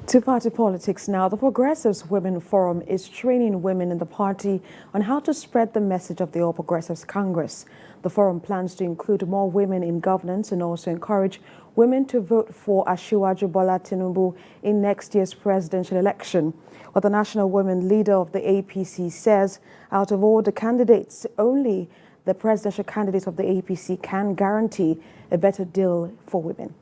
To party politics now, the Progressives Women Forum is training women in the party on how to spread the message of the All Progressives Congress. The forum plans to include more women in governance and also encourage women to vote for Asiwaju Bola Tinubu in next year's presidential election. But the national women leader of the APC says out of all the candidates, only the presidential candidates of the APC can guarantee a better deal for women.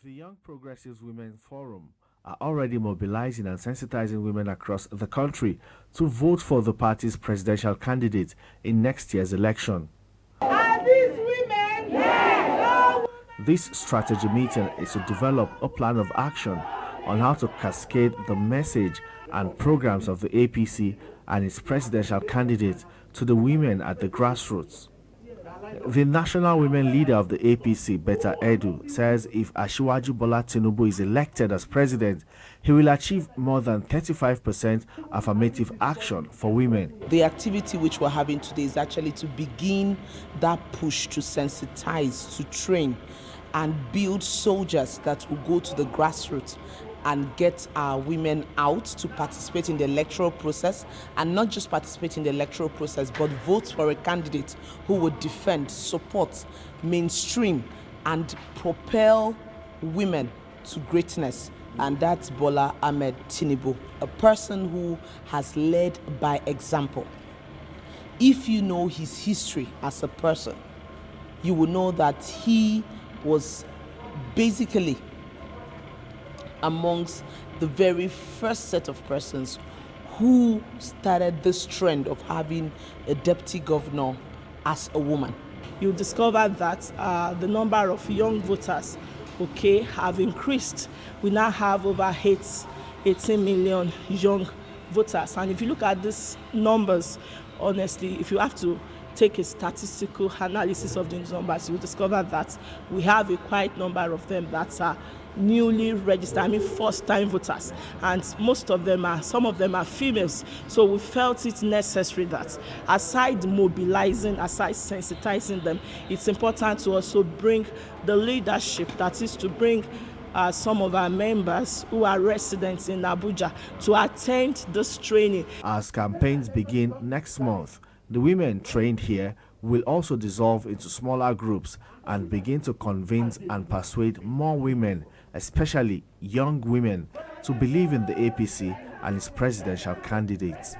The Young Progressives Women Forum are already mobilizing and sensitizing women across the country to vote for the party's presidential candidate in next year's election. Are these women? Yes. This strategy meeting is to develop a plan of action on how to cascade the message and programs of the APC and its presidential candidate to the women at the grassroots. The national women leader of the APC, Betta Edu, says if Asiwaju Bola Tinubu is elected as president, he will achieve more than 35% affirmative action for women. The activity which we're having today is actually to begin that push to sensitize, to train, and build soldiers that will go to the grassroots and get our women out to participate in the electoral process, and not just participate in the electoral process, but vote for a candidate who would defend, support, mainstream, and propel women to greatness. And that's Bola Ahmed Tinubu, a person who has led by example. If you know his history as a person, you will know that he was basically amongst the very first set of persons who started this trend of having a deputy governor as a woman. You'll discover that the number of young voters, have increased. We now have over 18 million young voters. And if you look at these numbers, honestly, if you have to take a statistical analysis of these numbers, you'll discover that we have a quite number of them that are newly registered, first-time voters, and some of them are females. So we felt it necessary that aside mobilizing, aside sensitizing them, it's important to also bring the leadership, that is to bring some of our members who are residents in Abuja to attend this training. As campaigns begin next month, the women trained here will also dissolve into smaller groups and begin to convince and persuade more women, especially young women, to believe in the APC and its presidential candidates.